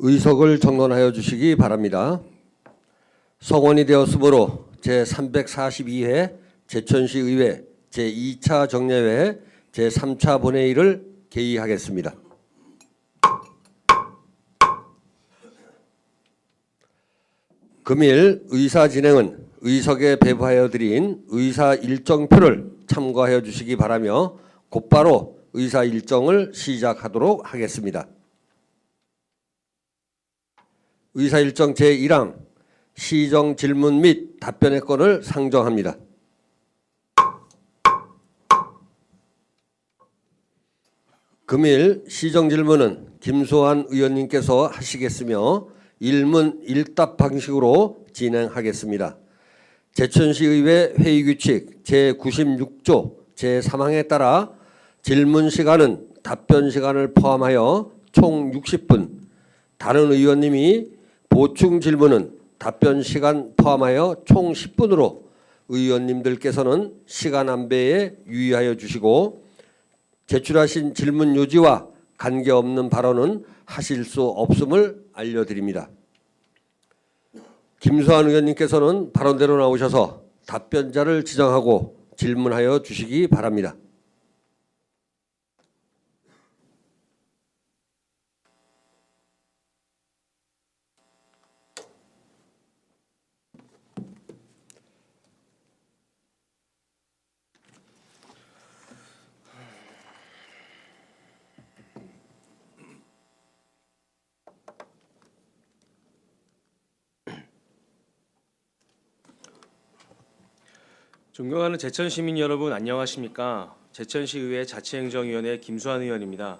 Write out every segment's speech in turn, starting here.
의석을 정돈하여 주시기 바랍니다. 성원이 되었으므로 제342회 제천시 의회 제2차 정례회 제3차 본회의를 개의하겠습니다. 금일 의사 진행은 의석에 배부하여 드린 의사 일정표를 참고하여 주시기 바라며 곧바로 의사 일정을 시작하도록 하겠습니다. 의사 일정 제1항 시정 질문 및 답변의 건을 상정합니다. 금일 시정 질문은 김소환 의원님께서 하시겠으며 일문 일답 방식으로 진행하겠습니다. 제천시의회 회의규칙 제96조 제3항에 따라 질문 시간은 답변 시간을 포함하여 총 60분, 다른 의원님이 보충 질문은 답변 시간 포함하여 총 10분으로 의원님들께서는 시간 안배에 유의하여 주시고 제출하신 질문 요지와 관계없는 발언은 하실 수 없음을 알려드립니다. 김소환 의원님께서는 발언대로 나오셔서 답변자를 지정하고 질문하여 주시기 바랍니다. 존경하는 제천 시민 여러분 안녕하십니까? 제천시의회 자치행정위원회 김수환 의원입니다.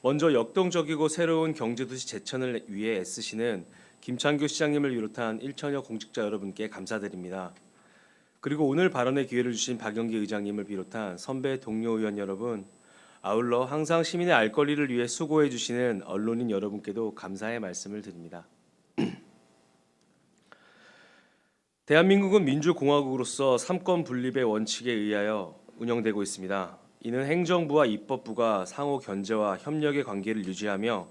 먼저 역동적이고 새로운 경제도시 제천을 위해 애쓰시는 김창규 시장님을 비롯한 1천여 공직자 여러분께 감사드립니다. 그리고 오늘 발언의 기회를 주신 박영기 의장님을 비롯한 선배 동료 의원 여러분, 아울러 항상 시민의 알 권리를 위해 수고해 주시는 언론인 여러분께도 감사의 말씀을 드립니다. 대한민국은 민주공화국으로서 삼권 분립의 원칙에 의하여 운영되고 있습니다. 이는 행정부와 입법부가 상호 견제와 협력의 관계를 유지하며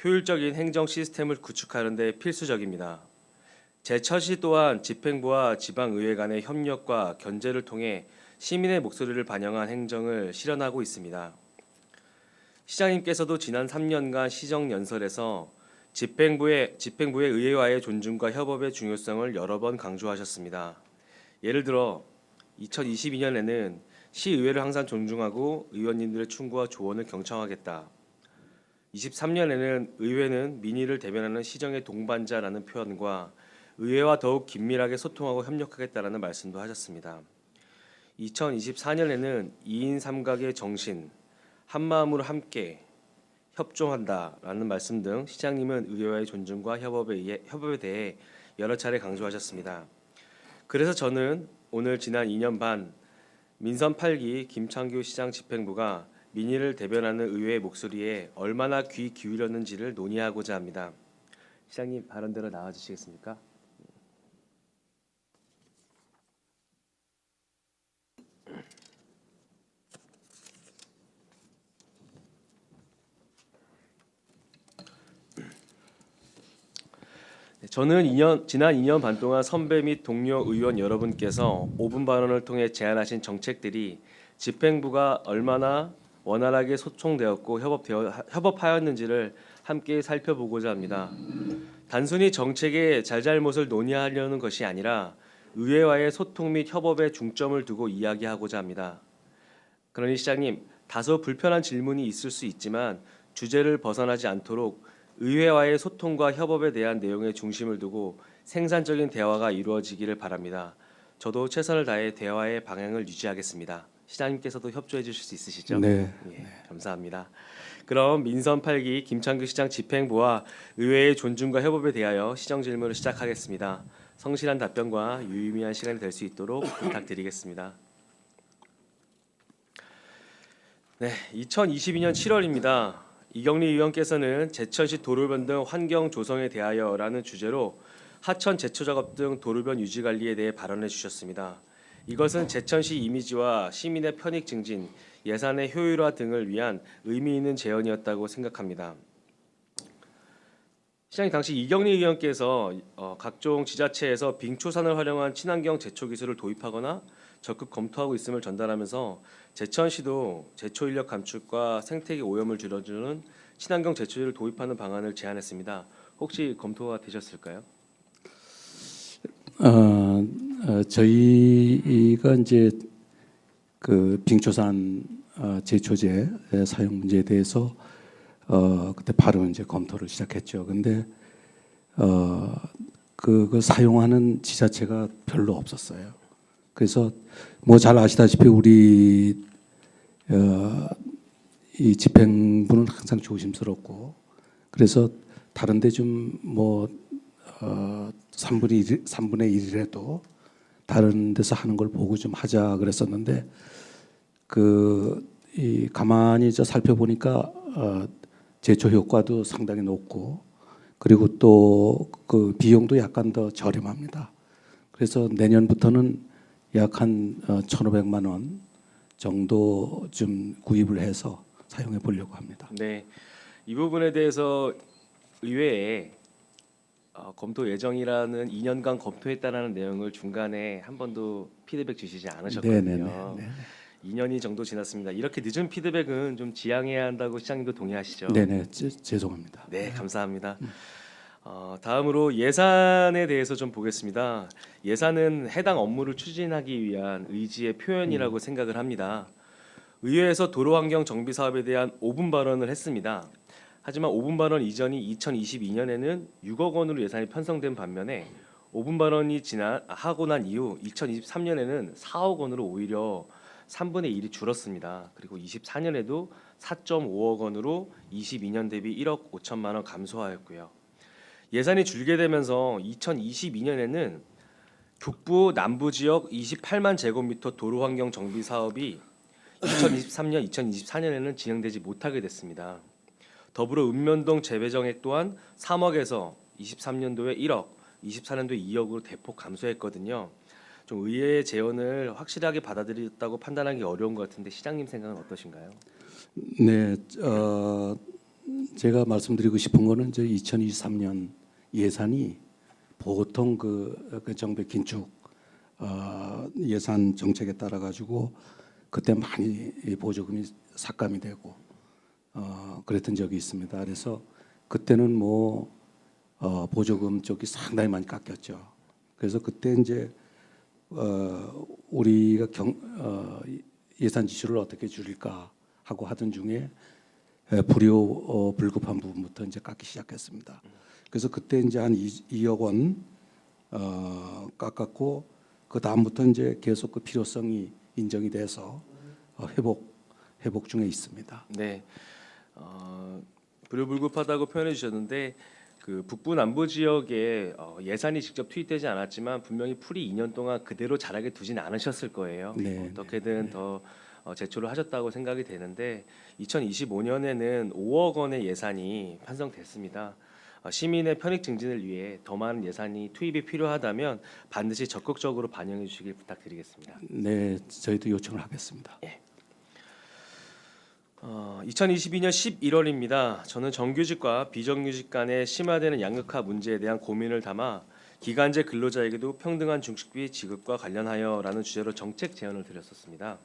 효율적인 행정 시스템을 구축하는 데 필수적입니다. 제천시 또한 집행부와 지방의회 간의 협력과 견제를 통해 시민의 목소리를 반영한 행정을 실현하고 있습니다. 시장님께서도 지난 3년간 시정연설에서 집행부의 의회와의 존중과 협업의 중요성을 여러 번 강조하셨습니다. 예를 들어 2022년에는 시의회를 항상 존중하고 의원님들의 충고와 조언을 경청하겠다. 23년에는 의회는 민의를 대변하는 시정의 동반자라는 표현과 의회와 더욱 긴밀하게 소통하고 협력하겠다라는 말씀도 하셨습니다. 2024년에는 2인 3각의 정신, 한마음으로 함께 협조한다라는 말씀 등 시장님은 의회와의 존중과 협업에 대해 여러 차례 강조하셨습니다. 그래서 저는 오늘 지난 2년 반 민선 8기 김창규 시장 집행부가 민의를 대변하는 의회의 목소리에 얼마나 귀 기울였는지를 논의하고자 합니다. 시장님 발언대로 나와주시겠습니까? 저는 지난 2년 반 동안 선배 및 동료 의원 여러분께서 5분 발언을 통해 제안하신 정책들이 집행부가 얼마나 원활하게 소통되었고 협업하였는지를 함께 살펴보고자 합니다. 단순히 정책의 잘잘못을 논의하려는 것이 아니라 의회와의 소통 및 협업에 중점을 두고 이야기하고자 합니다. 그러니 시장님, 다소 불편한 질문이 있을 수 있지만 주제를 벗어나지 않도록 의회와의 소통과 협업에 대한 내용에 중심을 두고 생산적인 대화가 이루어지기를 바랍니다. 저도 최선을 다해 대화의 방향을 유지하겠습니다. 시장님께서도 협조해 주실 수 있으시죠? 네. 예, 감사합니다. 그럼 민선 8기 김창규 시장 집행부와 의회의 존중과 협업에 대하여 시정 질문을 시작하겠습니다. 성실한 답변과 유의미한 시간이 될 수 있도록 부탁드리겠습니다. 네, 2022년 7월입니다. 이경리 의원께서는 제천시 도로변 등 환경 조성에 대하여라는 주제로 하천 제초 작업 등 도로변 유지 관리에 대해 발언해 주셨습니다. 이것은 제천시 이미지와 시민의 편익 증진, 예산의 효율화 등을 위한 의미 있는 제언이었다고 생각합니다. 시장님 당시 이경리 의원께서 각종 지자체에서 빙초산을 활용한 친환경 제초 기술을 도입하거나 적극 검토하고 있음을 전달하면서 제천시도 제초 인력 감축과 생태계 오염을 줄여주는 친환경 제초제를 도입하는 방안을 제안했습니다. 혹시 검토가 되셨을까요? 저희가 이제 그 빙초산 제초제 사용 문제에 대해서 그때 바로 이제 검토를 시작했죠. 근데 그걸 사용하는 지자체가 별로 없었어요. 그래서 뭐 잘 아시다시피 우리 이 집행부는 항상 조심스럽고 그래서 다른데 좀 뭐 3분의 1이라도 다른 데서 하는 걸 보고 좀 하자 그랬었는데 이 가만히 살펴보니까 제초 효과도 상당히 높고 그리고 또 그 비용도 약간 더 저렴합니다. 그래서 내년부터는 약 한 1,500만 원 정도 좀 구입을 해서 사용해 보려고 합니다. 네, 이 부분에 대해서 의회에 검토 예정이라는 2년간 검토했다라는 내용을 중간에 한 번도 피드백 주시지 않으셨거든요. 네네네. 2년이 정도 지났습니다. 이렇게 늦은 피드백은 좀 지양해야 한다고 시장님도 동의하시죠? 네네. 죄송합니다. 네, 감사합니다. 다음으로 예산에 대해서 좀 보겠습니다. 예산은 해당 업무를 추진하기 위한 의지의 표현이라고 생각을 합니다. 의회에서 도로환경 정비 사업에 대한 5분 발언을 했습니다. 하지만 5분 발언 이전이 2022년에는 6억 원으로 예산이 편성된 반면에 5분 발언이 하고 난 이후 2023년에는 4억 원으로 오히려 3분의 1이 줄었습니다. 그리고 24년에도 4.5억 원으로 22년 대비 1억 5천만 원 감소하였고요. 예산이 줄게 되면서 2022년에는 북부 남부 지역 28만 제곱미터 도로환경 정비 사업이 2023년, 2024년에는 진행되지 못하게 됐습니다. 더불어 읍면동 재배정액 또한 3억에서 23년도에 1억, 24년도에 2억으로 대폭 감소했거든요. 좀 의회의 제언을 확실하게 받아들였다고 판단하기 어려운 것 같은데 시장님 생각은 어떠신가요? 네, 제가 말씀드리고 싶은 거는 이제 2023년 예산이 보통 그 정부 긴축 예산 정책에 따라 가지고 그때 많이 보조금이 삭감이 되고 그랬던 적이 있습니다. 그래서 그때는 뭐 보조금 쪽이 상당히 많이 깎였죠. 그래서 그때 이제 우리가 예산 지출을 어떻게 줄일까 하고 하던 중에 불효 불급한 부분부터 이제 깎기 시작했습니다. 그래서 그때 이제 한 2억 원 깎았고 그 다음부터 이제 계속 그 필요성이 인정이 돼서 회복 중에 있습니다. 네, 불효불급하다고 표현해 주셨는데 그 북부 남부 지역에 예산이 직접 투입되지 않았지만 분명히 풀이 2년 동안 그대로 자라게 두진 않으셨을 거예요. 네, 어떻게든 더 제초를 하셨다고 생각이 되는데 2025년에는 5억 원의 예산이 편성됐습니다. 시민의 편익 증진을 위해 더 많은 예산이 투입이 필요하다면 반드시 적극적으로 반영해 주시길 부탁드리겠습니다. 네, 저희도 요청을 하겠습니다. 2022년 11월입니다. 저는 정규직과 비정규직 간의 심화되는 양극화 문제에 대한 고민을 담아 기간제 근로자에게도 평등한 중식비 지급과 관련하여라는 주제로 정책 제안을 드렸었습니다.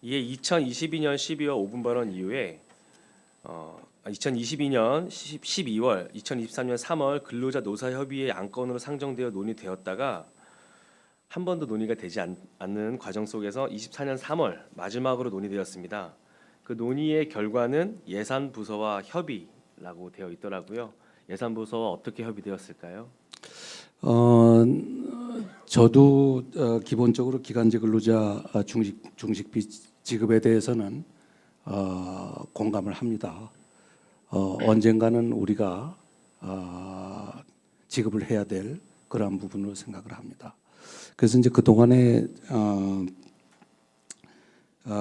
이에 2022년 12월 5분 발언 이후에 2022년 12월, 2023년 3월 근로자 노사 협의회 안건으로 상정되어 논의되었다가 한 번도 논의가 되지 않는 과정 속에서 24년 3월 마지막으로 논의되었습니다. 그 논의의 결과는 예산부서와 협의라고 되어 있더라고요. 예산부서와 어떻게 협의되었을까요? 저도 기본적으로 기간제 근로자 중식비 지급에 대해서는 공감을 합니다. 언젠가는 우리가 지급을 해야 될 그러한 부분으로 생각을 합니다. 그래서 이제 그 동안에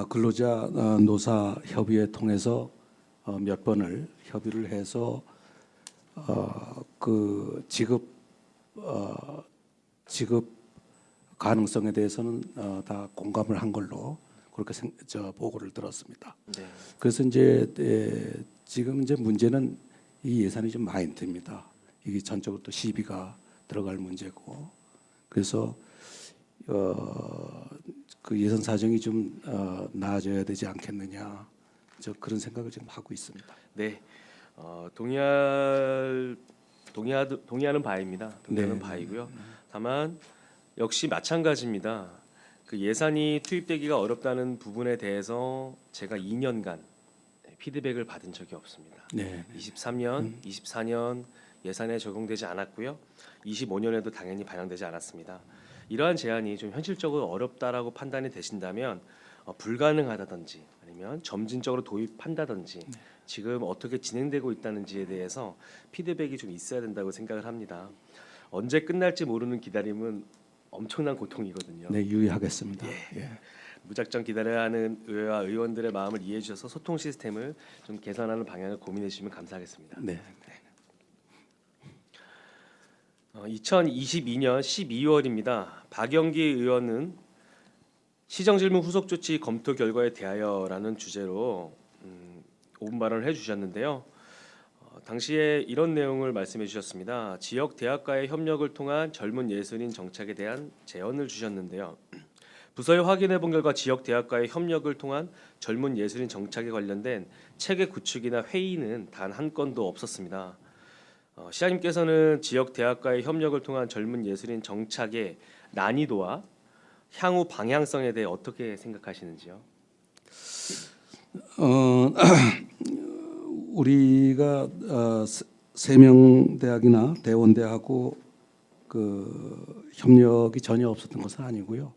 근로자 노사 협의회 통해서 몇 번을 협의를 해서 그 지급 가능성에 대해서는 다 공감을 한 걸로 그렇게 보고를 들었습니다. 네. 그래서 이제 지금 이제 문제는 이 예산이 좀 마인드입니다. 이게 전적으로 또 시비가 들어갈 문제고 그래서 그 예산 사정이 좀 나아져야 되지 않겠느냐 저 그런 생각을 지금 하고 있습니다. 네, 동의하는 바입니다. 동의하는 네. 바이고요. 다만 역시 마찬가지입니다. 그 예산이 투입되기가 어렵다는 부분에 대해서 제가 2년간 피드백을 받은 적이 없습니다. 네. 23년, 24년 예산에 적용되지 않았고요. 25년에도 당연히 반영되지 않았습니다. 이러한 제안이 좀 현실적으로 어렵다라고 판단이 되신다면 불가능하다든지 아니면 점진적으로 도입한다든지 지금 어떻게 진행되고 있다는지에 대해서 피드백이 좀 있어야 된다고 생각을 합니다. 언제 끝날지 모르는 기다림은 엄청난 고통이거든요. 네, 유의하겠습니다. 예. 무작정 기다려야 하는 의회와 의원들의 마음을 이해해 주셔서 소통 시스템을 좀 개선하는 방향을 고민해 주시면 감사하겠습니다. 네. 2022년 12월입니다. 박영기 의원은 시정질문 후속 조치 검토 결과에 대하여라는 주제로 5분 발언을 해주셨는데요. 당시에 이런 내용을 말씀해 주셨습니다. 지역 대학과의 협력을 통한 젊은 예술인 정착에 대한 제언을 주셨는데요. 부서에 확인해 본 결과 지역 대학과의 협력을 통한 젊은 예술인 정착에 관련된 체계 구축이나 회의는 단 한 건도 없었습니다. 시장님께서는 지역 대학과의 협력을 통한 젊은 예술인 정착의 난이도와 향후 방향성에 대해 어떻게 생각하시는지요? 우리가 세명대학이나 대원대하고 그 협력이 전혀 없었던 것은 아니고요.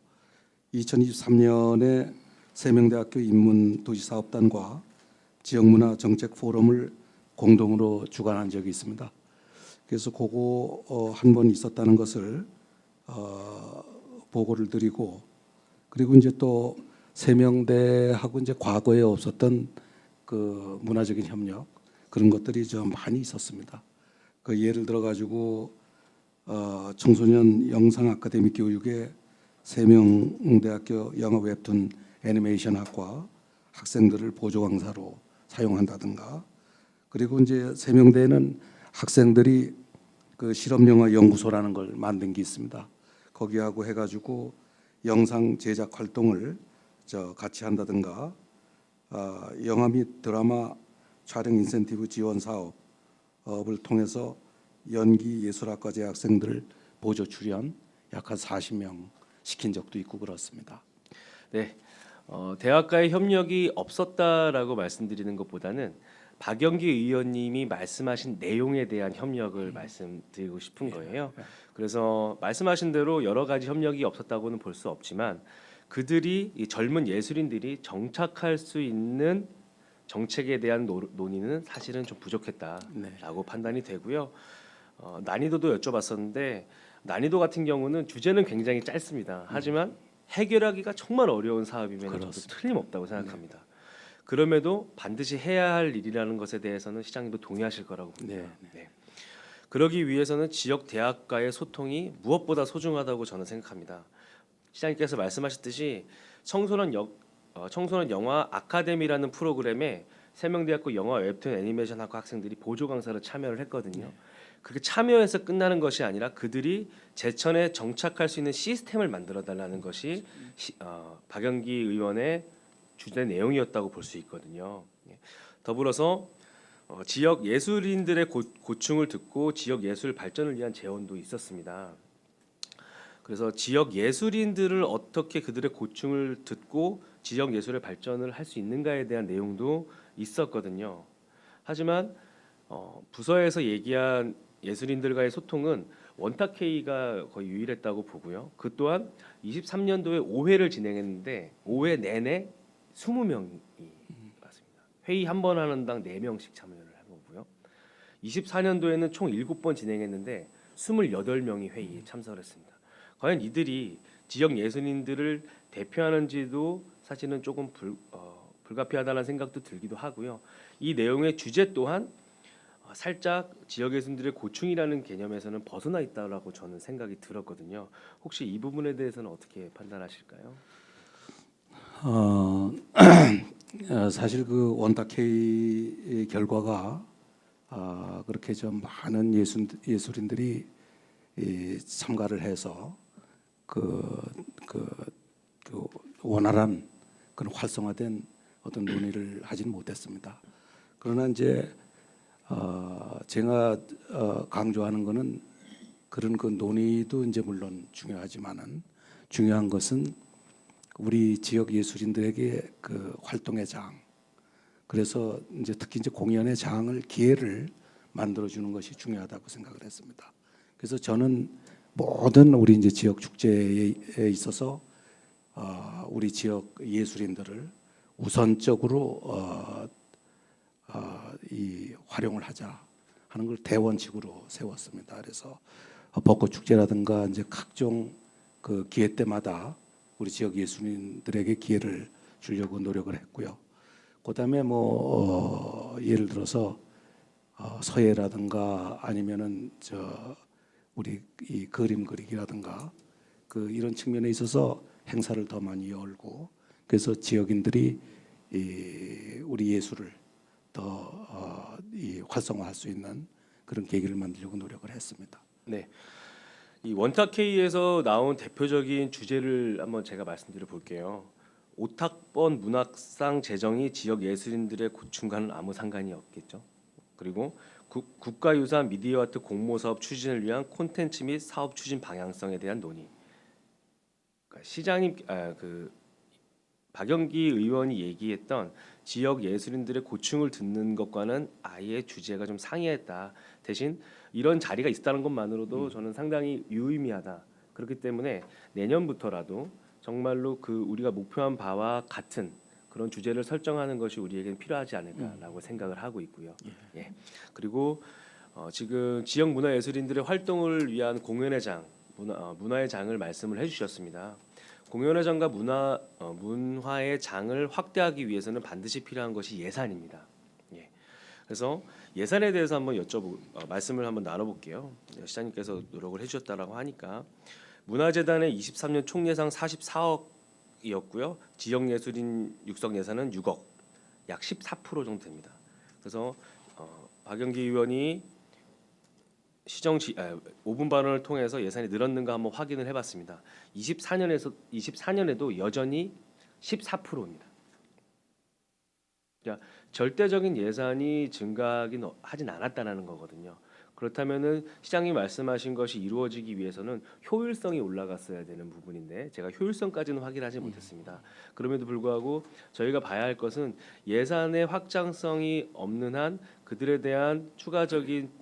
2023년에 세명대학교 인문도시사업단과 지역문화정책 포럼을 공동으로 주관한 적이 있습니다. 그래서 그거 한 번 있었다는 것을 보고를 드리고 그리고 이제 또 세명대하고 이제 과거에 없었던 그 문화적인 협력 그런 것들이 좀 많이 있었습니다. 그 예를 들어 가지고 청소년 영상 아카데미 교육에 세명대학교 영화 웹툰 애니메이션학과 학생들을 보조 강사로 사용한다든가 그리고 이제 세명대는 학생들이 그 실험 영화 연구소라는 걸 만든 게 있습니다. 거기하고 해가지고 영상 제작 활동을 같이 한다든가 영화 및 드라마 촬영 인센티브 지원 사업을 통해서 연기 예술학과 재학생들 보조 출연 약 한 40명 시킨 적도 있고 그렇습니다. 네, 대학과의 협력이 없었다라고 말씀드리는 것보다는 박영기 의원님이 말씀하신 내용에 대한 협력을 말씀드리고 싶은 거예요. 그래서 말씀하신 대로 여러 가지 협력이 없었다고는 볼 수 없지만 그들이 이 젊은 예술인들이 정착할 수 있는 정책에 대한 논의는 사실은 좀 부족했다라고 판단이 되고요. 난이도도 여쭤봤었는데 난이도 같은 경우는 주제는 굉장히 짧습니다. 하지만 해결하기가 정말 어려운 사업이면 저도 틀림없다고 생각합니다. 그럼에도 반드시 해야 할 일이라는 것에 대해서는 시장님도 동의하실 거라고 봅니다. 네. 그러기 위해서는 지역 대학과의 소통이 무엇보다 소중하다고 저는 생각합니다. 시장님께서 말씀하셨듯이 청소년 영화 아카데미라는 프로그램에 세명대학교 영화 웹툰 애니메이션학과 학생들이 보조 강사로 참여를 했거든요. 그렇게 참여해서 끝나는 것이 아니라 그들이 제천에 정착할 수 있는 시스템을 만들어 달라는 것이 박영기 의원의 주제 내용이었다고 볼 수 있거든요. 더불어서 지역 예술인들의 고충을 듣고 지역 예술 발전을 위한 제언도 있었습니다. 그래서 지역 예술인들을 어떻게 그들의 고충을 듣고 지역 예술의 발전을 할 수 있는가에 대한 내용도 있었거든요. 하지만 부서에서 얘기한 예술인들과의 소통은 원탁 회의가 거의 유일했다고 보고요. 그 또한 23년도에 5회를 진행했는데 5회 내내 20명이 맞습니다. 회의 한 번 하는 당 4명씩 참여를 한 거고요. 24년도에는 총 7번 진행했는데 28명이 회의에 참석을 했습니다. 과연 이들이 지역 예술인들을 대표하는지도 사실은 조금 불가피하다는 생각도 들기도 하고요. 이 내용의 주제 또한 살짝 지역 예술인들의 고충이라는 개념에서는 벗어나 있다라고 저는 생각이 들었거든요. 혹시 이 부분에 대해서는 어떻게 판단하실까요? 사실 그 원탁회의 결과가 그렇게 좀 많은 예술인들이 참가를 해서 그 원활한 그런 활성화된 어떤 논의를 하지는 못했습니다. 그러나 이제 제가 강조하는 거는 그런 그 논의도 이제 물론 중요하지만은 중요한 것은 우리 지역 예술인들에게 그 활동의 장, 그래서 이제 특히 이제 공연의 장을 기회를 만들어 주는 것이 중요하다고 생각을 했습니다. 그래서 저는 모든 우리 이제 지역 축제에 있어서 우리 지역 예술인들을 우선적으로 이 활용을 하자 하는 걸 대원칙으로 세웠습니다. 그래서 벚꽃 축제라든가 이제 각종 그 기회 때마다 우리 지역 예술인들에게 기회를 주려고 노력을 했고요. 그다음에 뭐 예를 들어서 서예라든가 아니면은 우리 이 그림 그리기라든가 그 이런 측면에 있어서 행사를 더 많이 열고, 그래서 지역인들이 우리 예술을 더 활성화할 수 있는 그런 계기를 만들려고 노력을 했습니다. 네. 이 원탁회의에서 나온 대표적인 주제를 한번 제가 말씀드려 볼게요. 오탁번 문학상 제정이 지역 예술인들의 고충과는 아무 상관이 없겠죠. 그리고 국가유산 미디어 아트 공모사업 추진을 위한 콘텐츠 및 사업 추진 방향성에 대한 논의. 그러니까 시장님 박영기 의원이 얘기했던 지역 예술인들의 고충을 듣는 것과는 아예 주제가 좀 상이했다. 대신 이런 자리가 있다는 것만으로도 저는 상당히 유의미하다. 그렇기 때문에 내년부터라도 정말로 그 우리가 목표한 바와 같은 그런 주제를 설정하는 것이 우리에게는 필요하지 않을까라고 생각을 하고 있고요. 예. 그리고 지금 지역 문화예술인들의 활동을 위한 공연의 장, 문화의 장을 말씀을 해주셨습니다. 공연의 장과 문화의 장을 확대하기 위해서는 반드시 필요한 것이 예산입니다. 예. 그래서 예산에 대해서 한번 말씀을 한번 나눠볼게요. 시장님께서 노력을 해주셨다라고 하니까 문화재단의 23년 총 예상 44억이었고요. 지역 예술인 육성 예산은 6억, 약 14% 정도 됩니다. 그래서 박영기 의원이 5분 발언을 통해서 예산이 늘었는가 한번 확인을 해봤습니다. 24년에도 여전히 14%입니다. 그러니까 절대적인 예산이 하진 않았다는 거거든요. 그렇다면은 시장님 말씀하신 것이 이루어지기 위해서는 효율성이 올라갔어야 되는 부분인데 제가 효율성까지는 확인하지 못했습니다. 그럼에도 불구하고 저희가 봐야 할 것은 예산의 확장성이 없는 한 그들에 대한 추가적인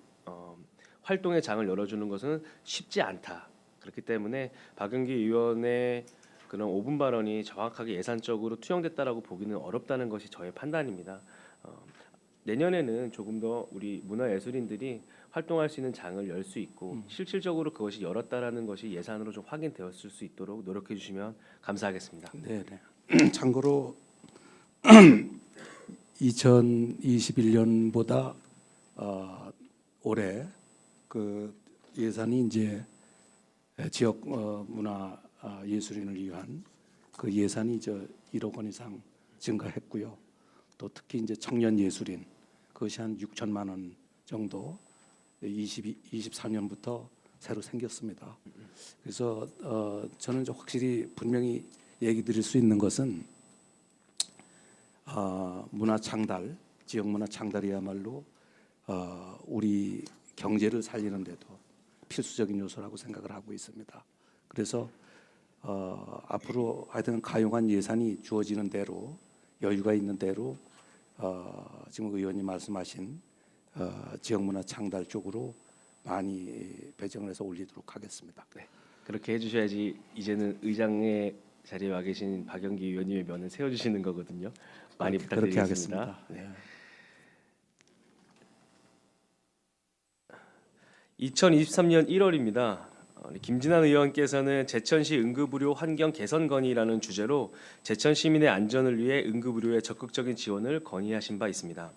활동의 장을 열어주는 것은 쉽지 않다. 그렇기 때문에 박영기 의원의 그런 5분 발언이 정확하게 예산적으로 투영됐다라고 보기는 어렵다는 것이 저의 판단입니다. 내년에는 조금 더 우리 문화예술인들이 활동할 수 있는 장을 열 수 있고 실질적으로 그것이 열었다라는 것이 예산으로 좀 확인되었을 수 있도록 노력해 주시면 감사하겠습니다. 네. 참고로 2021년보다 올해 그 예산이 이제 지역 문화 예술인을 위한 그 예산이 1억 원 이상 증가했고요. 또 특히 이제 청년 예술인 그것이 한 6천만 원 정도 24년부터 새로 생겼습니다. 그래서 저는 이제 확실히 분명히 얘기 드릴 수 있는 것은 문화 창달, 지역 문화 창달이야말로 우리 경제를 살리는 데도 필수적인 요소라고 생각을 하고 있습니다. 그래서 앞으로 하여튼 가용한 예산이 주어지는 대로 여유가 있는 대로 지금 의원님 말씀하신 지역문화 창달 쪽으로 많이 배정을 해서 올리도록 하겠습니다. 네, 그렇게 해주셔야지 이제는 의장의 자리에 와 계신 박영기 의원님의 면을 세워주시는 거거든요. 많이 그렇게 부탁드리겠습니다. 하겠습니다. 네. 2023년 1월입니다. 김진환 의원께서는 제천시 응급의료 환경 개선 건의라는 주제로 제천 시민의 안전을 위해 응급의료에 적극적인 지원을 건의하신 바 있습니다.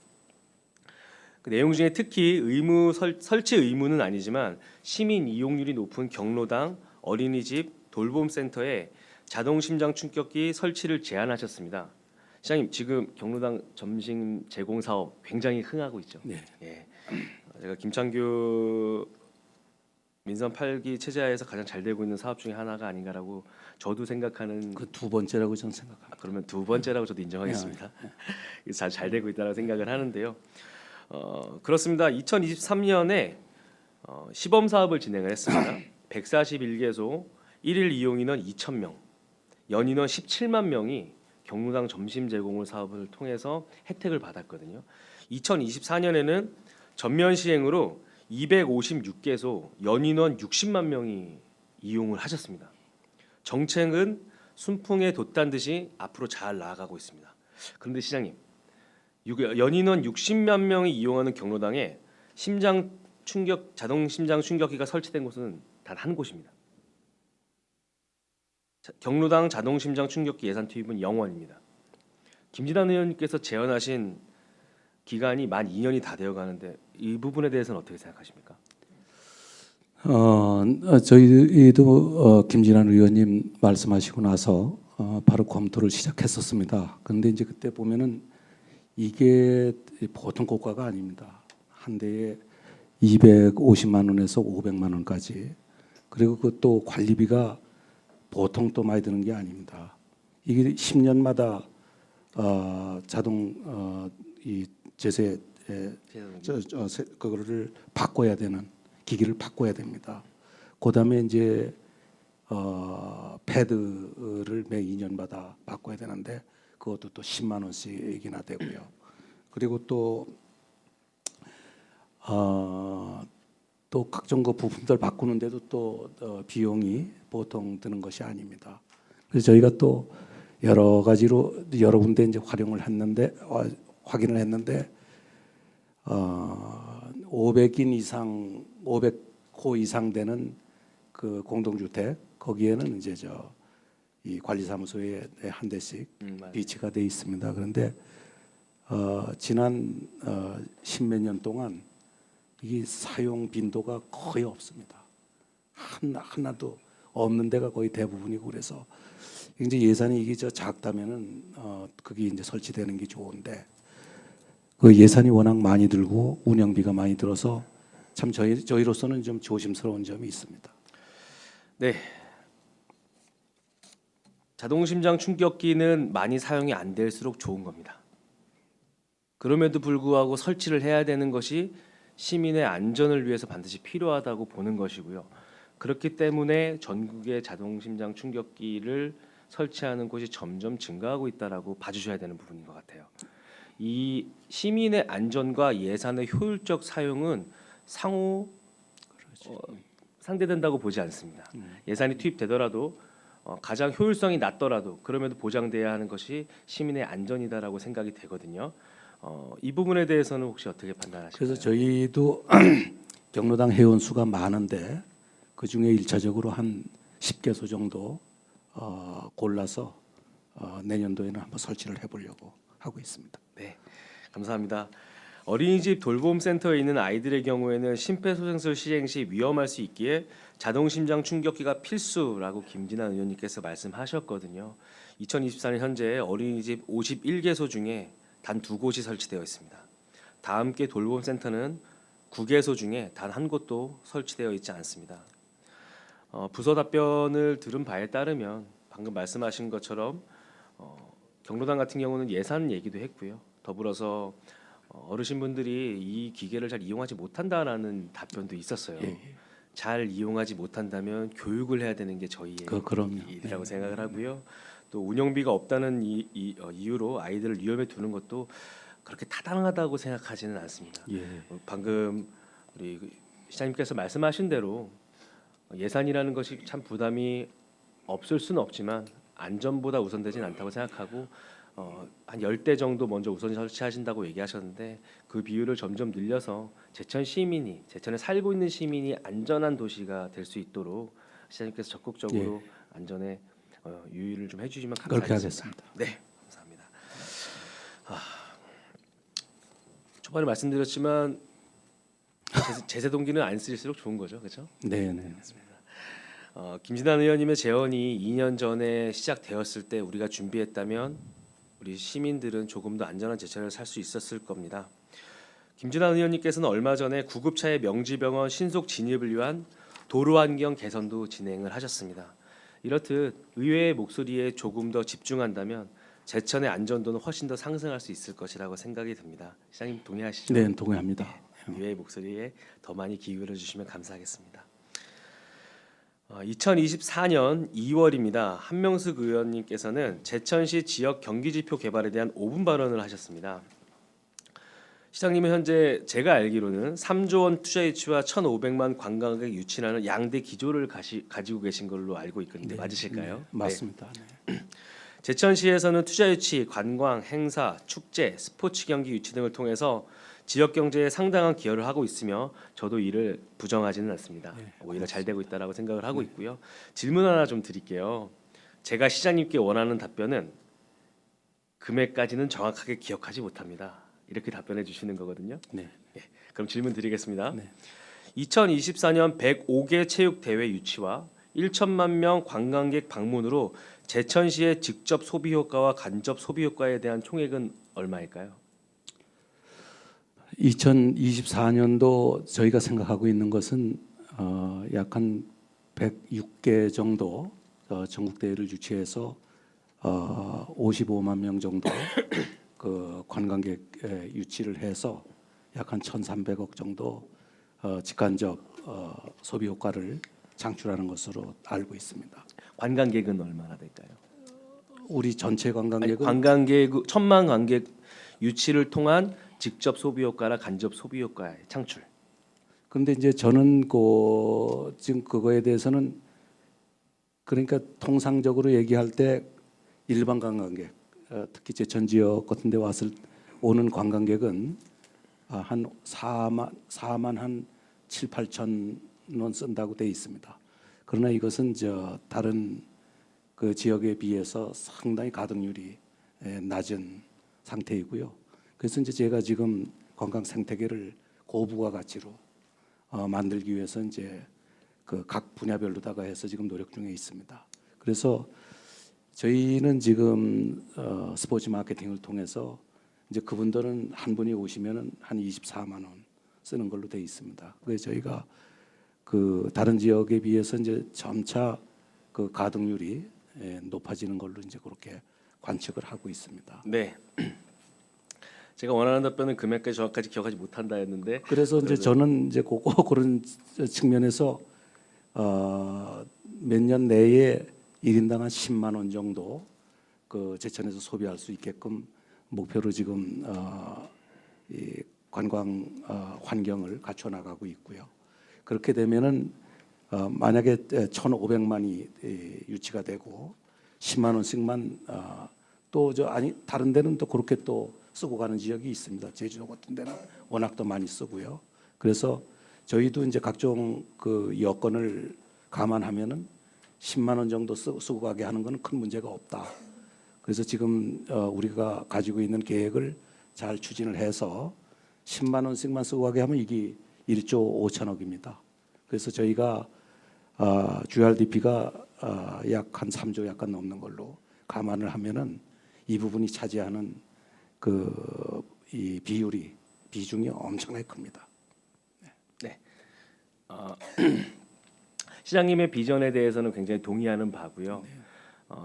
그 내용 중에 특히 설치 의무는 아니지만 시민 이용률이 높은 경로당, 어린이집, 돌봄센터에 자동 심장 충격기 설치를 제안하셨습니다. 시장님 지금 경로당 점심 제공 사업 굉장히 흥하고 있죠. 네. 예. 제가 김창규 민선 8기 체제하에서 가장 잘 되고 있는 사업 중에 하나가 아닌가라고 저도 생각하는. 그 두 번째라고 저는 생각합니다. 그러면 두 번째라고 저도 인정하겠습니다. 잘 되고 있다고 생각을 하는데요. 그렇습니다. 2023년에 시범 사업을 진행을 했습니다. 141개소 1일 이용 인원 2,000명, 연인원 17만 명이 경로당 점심 제공을 사업을 통해서 혜택을 받았거든요. 2024년에는 전면 시행으로 256개소 연인원 60만 명이 이용을 하셨습니다. 정책은 순풍에 돛단 듯이 앞으로 잘 나아가고 있습니다. 그런데 시장님, 연인원 60만 명이 이용하는 경로당에 자동 심장 충격기가 설치된 곳은 단 한 곳입니다. 경로당 자동 심장 충격기 예산 투입은 0원입니다. 김진환 의원님께서 제언하신 기간이 만 2년이 다 되어 가는데 이 부분에 대해서는 어떻게 생각하십니까? 저희도 김진환 의원님 말씀하시고 나서 바로 검토를 시작했었습니다. 그런데 이제 그때 보면은 이게 보통 고가가 아닙니다. 한 대에 250만 원에서 500만 원까지. 그리고 그것도 관리비가 보통 또 많이 드는 게 아닙니다. 이게 10년마다 자동 이 제세 그거를 바꿔야 되는 기기를 바꿔야 됩니다. 그다음에 이제 패드를 매 2년마다 바꿔야 되는데 그것도 또 10만 원씩이나 되고요. 그리고 또 각종 그 부품들 바꾸는데도 또 비용이 보통 드는 것이 아닙니다. 그래서 저희가 또 여러 가지로 여러 군데 이제 활용을 했는데 확인을 했는데 500인 이상 500호 이상 되는 그 공동주택 거기에는 이제 이 관리사무소에 한 대씩 비치가 돼 있습니다. 그런데 지난 십몇 년 동안 이 사용 빈도가 거의 없습니다. 하나도 없는 데가 거의 대부분이고 그래서 이제 예산이 이게 작다면은 그게 이제 설치되는 게 좋은데 그 예산이 워낙 많이 들고 운영비가 많이 들어서 참 저희로서는 좀 조심스러운 점이 있습니다. 네. 자동 심장 충격기는 많이 사용이 안 될수록 좋은 겁니다. 그럼에도 불구하고 설치를 해야 되는 것이 시민의 안전을 위해서 반드시 필요하다고 보는 것이고요. 그렇기 때문에 전국의 자동 심장 충격기를 설치하는 곳이 점점 증가하고 있다라고 봐주셔야 되는 부분인 것 같아요. 이 시민의 안전과 예산의 효율적 사용은 상호 상대된다고 보지 않습니다. 예산이 투입되더라도 가장 효율성이 낮더라도 그럼에도 보장돼야 하는 것이 시민의 안전이다라고 생각이 되거든요. 이 부분에 대해서는 혹시 어떻게 판단하실까요? 그래서 저희도 경로당 회원 수가 많은데 그 중에 1차적으로 한 10개소 정도 골라서 내년도에는 한번 설치를 해보려고 하고 있습니다. 네, 감사합니다. 어린이집 돌봄센터에 있는 아이들의 경우에는 심폐소생술 시행 시 위험할 수 있기에 자동 심장 충격기가 필수라고 김진환 의원님께서 말씀하셨거든요. 2024년 현재 어린이집 51개소 중에 단 2곳이 설치되어 있습니다. 다함께 돌봄센터는 9개소 중에 단 한 곳도 설치되어 있지 않습니다. 부서 답변을 들은 바에 따르면 방금 말씀하신 것처럼 경로당 같은 경우는 예산 얘기도 했고요. 더불어서 어르신분들이 이 기계를 잘 이용하지 못한다라는 답변도 있었어요. 잘 이용하지 못한다면 교육을 해야 되는 게 저희의 일이라고 생각을 하고요. 또 운영비가 없다는 이유로 아이들을 위험에 두는 것도 그렇게 타당하다고 생각하지는 않습니다. 방금 우리 시장님께서 말씀하신 대로 예산이라는 것이 참 부담이 없을 수는 없지만 안전보다 우선되지는 않다고 생각하고 한 10대 정도 먼저 우선 설치하신다고 얘기하셨는데 그 비율을 점점 늘려서 제천에 살고 있는 시민이 안전한 도시가 될 수 있도록 시장님께서 적극적으로 안전에 유의를 좀 해주시면 감사하겠습니다. 그렇게 하겠습니다. 네, 감사합니다. 초반에 말씀드렸지만 제세 동기는 안 쓸수록 좋은 거죠, 그렇죠? 네. 김진환 의원님의 제언이 2년 전에 시작되었을 때 우리가 준비했다면 우리 시민들은 조금 더 안전한 제철을 살 수 있었을 겁니다. 김진환 의원님께서는 얼마 전에 구급차의 명지병원 신속 진입을 위한 도로 환경 개선도 진행을 하셨습니다. 이렇듯 의회의 목소리에 조금 더 집중한다면 제천의 안전도는 훨씬 더 상승할 수 있을 것이라고 생각이 듭니다. 시장님 동의하시죠? 네, 동의합니다. 의회의 목소리에 더 많이 기울여 주시면 감사하겠습니다. 2024년 2월입니다. 한명숙 의원님께서는 제천시 지역 경기지표 개발에 대한 5분 발언을 하셨습니다. 시장님은 현재 제가 알기로는 3조 원 투자 유치와 1,500만 관광객 유치라는 양대 기조를 가지고 계신 걸로 알고 있는데 맞으실까요? 네, 맞습니다. 네. 제천시에서는 투자 유치, 관광, 행사, 축제, 스포츠 경기 유치 등을 통해서 지역 경제에 상당한 기여를 하고 있으며 저도 이를 부정하지는 않습니다. 오히려 잘 되고 있다라고 생각을 하고 있고요. 질문 하나 좀 드릴게요. 제가 시장님께 원하는 답변은 금액까지는 정확하게 기억하지 못합니다. 이렇게 답변해 주시는 거거든요. 네. 그럼 질문 드리겠습니다. 네. 2024년 105개 체육대회 유치와 1천만 명 관광객 방문으로 제천시의 직접 소비 효과와 간접 소비 효과에 대한 총액은 얼마일까요? 2024년도 저희가 생각하고 있는 것은 약 한 106개 정도 전국 대회를 유치해서 55만 명 정도 그 관광객 유치를 해서 약 한 1,300억 정도 직간접 소비 효과를 창출하는 것으로 알고 있습니다. 관광객은 얼마나 될까요? 우리 전체 관광객은 관광객 1,000만 관객 유치를 통한 직접 소비 효과나 간접 소비 효과의 창출. 근데 이제 저는 지금 그거에 대해서는 그러니까 통상적으로 얘기할 때 일반 관광객 특히 제천 지역 같은 데 오는 관광객은 한 4만 한 7, 8천 원 쓴다고 돼 있습니다. 그러나 이것은 다른 그 지역에 비해서 상당히 가동률이 낮은 상태이고요. 그래서 이제 제가 지금 관광 생태계를 고부가 가치로 만들기 위해서 이제 그 각 분야별로다가 해서 지금 노력 중에 있습니다. 그래서 저희는 지금 스포츠 마케팅을 통해서 이제 그분들은 한 분이 오시면은 한 24만 원 쓰는 걸로 돼 있습니다. 그래서 저희가 그 다른 지역에 비해서 이제 점차 그 가동률이 높아지는 걸로 이제 그렇게 관측을 하고 있습니다. 네. 제가 원하는 답변은 금액까지 정확하게 기억하지 못한다 했는데 그래서 이제 저는 이제 그런 측면에서 몇 년 내에 1인당 한 10만 원 정도 그 제천에서 소비할 수 있게끔 목표로 지금 이 관광 환경을 갖춰 나가고 있고요. 그렇게 되면은 만약에 1,500만이 유치가 되고 10만 원씩만 다른 데는 또 그렇게 또 쓰고 가는 지역이 있습니다. 제주도 같은 데는 워낙 더 많이 쓰고요. 그래서 저희도 이제 각종 그 여건을 감안하면은 10만 원 정도 쓰고 가게 하는 것은 큰 문제가 없다. 그래서 지금 우리가 가지고 있는 계획을 잘 추진을 해서 10만 원씩만 쓰고 가게 하면 이게 1조 5천억입니다. 그래서 저희가 GRDP가 약 한 3조 약간 넘는 걸로 감안을 하면은 이 부분이 차지하는 이 비중이 엄청나게 큽니다. 네. 시장님의 비전에 대해서는 굉장히 동의하는 바고요.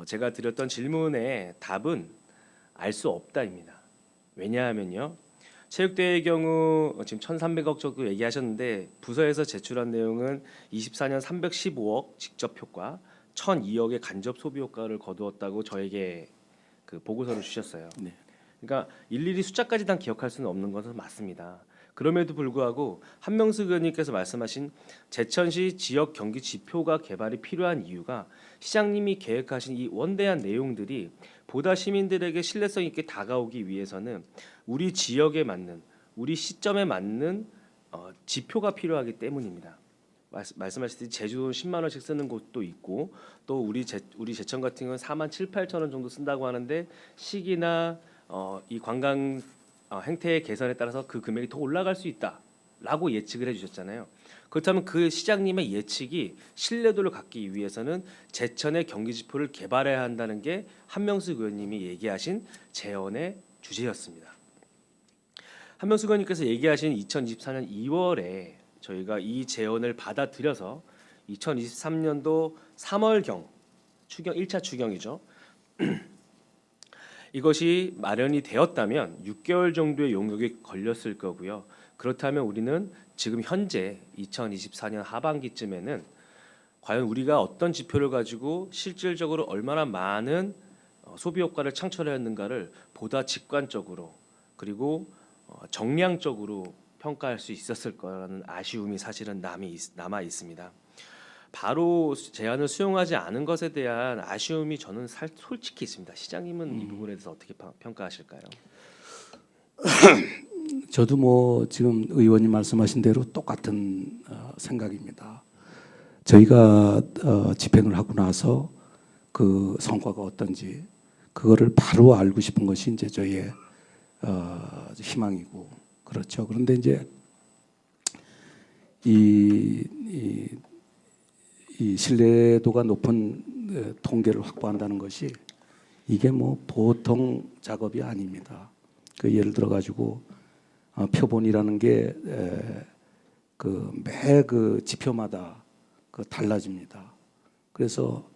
제가 드렸던 질문의 답은 알 수 없다입니다. 왜냐하면요. 체육대회의 경우 지금 1,300억 정도 얘기하셨는데 부서에서 제출한 내용은 24년 315억 직접 효과, 1,002억의 간접 소비 효과를 거두었다고 저에게 그 보고서를 주셨어요. 네. 그러니까 일일이 숫자까지 다 기억할 수는 없는 것은 맞습니다. 그럼에도 불구하고 한명숙 의원님께서 말씀하신 제천시 지역 경기 지표가 개발이 필요한 이유가 시장님이 계획하신 이 원대한 내용들이 보다 시민들에게 신뢰성 있게 다가오기 위해서는 우리 지역에 맞는 우리 시점에 맞는 지표가 필요하기 때문입니다. 말씀하셨듯이 제주도 10만 원씩 쓰는 곳도 있고 또 우리 제천 같은 경우는 4만 7, 8천 원 정도 쓴다고 하는데 시기나 이 관광 행태의 개선에 따라서 그 금액이 더 올라갈 수 있다라고 라고 예측을 해주셨잖아요. 그렇다면 그 시장님의 예측이 신뢰도를 갖기 위해서는 제천의 경기지표를 개발해야 한다는 게 한명숙 의원님이 얘기하신 제언의 주제였습니다. 한명숙 의원님께서 얘기하신 2024년 2월에 저희가 이 제언을 받아들여서 2023년도 3월경 추경 1차 추경이죠. 이것이 마련이 되었다면 6개월 정도의 용역이 걸렸을 거고요. 그렇다면 우리는 지금 현재 2024년 하반기쯤에는 과연 우리가 어떤 지표를 가지고 실질적으로 얼마나 많은 소비 효과를 창출했는가를 보다 직관적으로 그리고 정량적으로 평가할 수 있었을 거라는 아쉬움이 사실은 남아 있습니다. 바로 제안을 수용하지 않은 것에 대한 아쉬움이 저는 솔직히 있습니다. 시장님은 이 부분에 대해서 어떻게 평가하실까요? 저도 뭐 지금 의원님 말씀하신 대로 똑같은 생각입니다. 저희가 집행을 하고 나서 그 성과가 어떤지 그거를 바로 알고 싶은 것이 이제 저희의 희망이고 그렇죠. 그런데 이제 이 신뢰도가 높은 통계를 확보한다는 것이 이게 뭐 보통 작업이 아닙니다. 그 예를 들어 가지고 표본이라는 게 매 지표마다 달라집니다. 그래서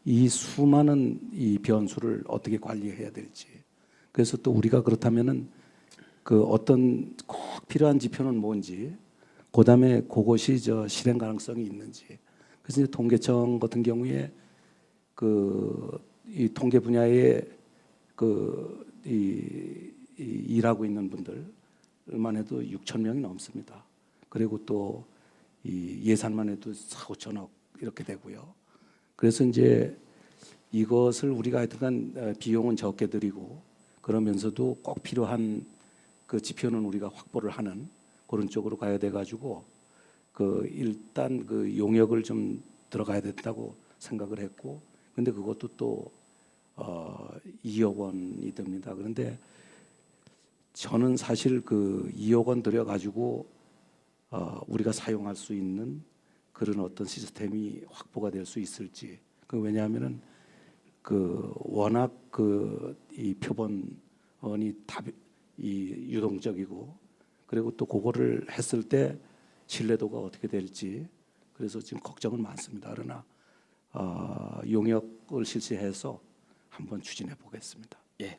이 수많은 이 변수를 어떻게 관리해야 될지. 그래서 또 우리가 그렇다면은 그 어떤 꼭 필요한 지표는 뭔지, 그다음에 그것이 실행 가능성이 있는지. 그래서 이제 통계청 같은 경우에 이 통계 분야에 일하고 있는 분들만 해도 6천 명이 넘습니다. 그리고 또 이 예산만 해도 4, 5천억 이렇게 되고요. 그래서 이제 이것을 우리가 하여튼간 비용은 적게 들이고 그러면서도 꼭 필요한 그 지표는 우리가 확보를 하는 그런 쪽으로 가야 돼 가지고 일단 그 용역을 좀 들어가야 된다고 생각을 했고, 근데 그것도 또 2억 원이 듭니다. 그런데 저는 사실 그 2억 원 들여 가지고 우리가 사용할 수 있는 그런 어떤 시스템이 확보가 될 수 있을지. 왜냐하면은 워낙 이 표본이 이 유동적이고 그리고 또 그거를 했을 때 신뢰도가 어떻게 될지 그래서 지금 걱정은 많습니다. 그러나 용역을 실시해서 한번 추진해 보겠습니다. 예.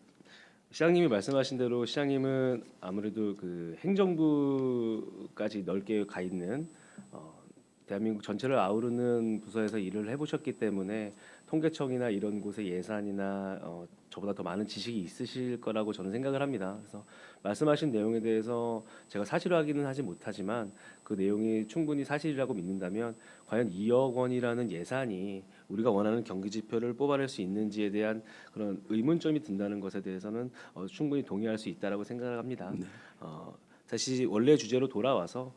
시장님이 말씀하신 대로 시장님은 아무래도 그 행정부까지 넓게 가 있는 대한민국 전체를 아우르는 부서에서 일을 해보셨기 때문에 통계청이나 이런 곳의 예산이나 저보다 더 많은 지식이 있으실 거라고 저는 생각을 합니다. 그래서 말씀하신 내용에 대해서 제가 사실 확인은 하지 못하지만 그 내용이 충분히 사실이라고 믿는다면 과연 2억 원이라는 예산이 우리가 원하는 경기 지표를 뽑아낼 수 있는지에 대한 그런 의문점이 든다는 것에 대해서는 충분히 동의할 수 있다라고 생각을 합니다. 네. 다시 원래 주제로 돌아와서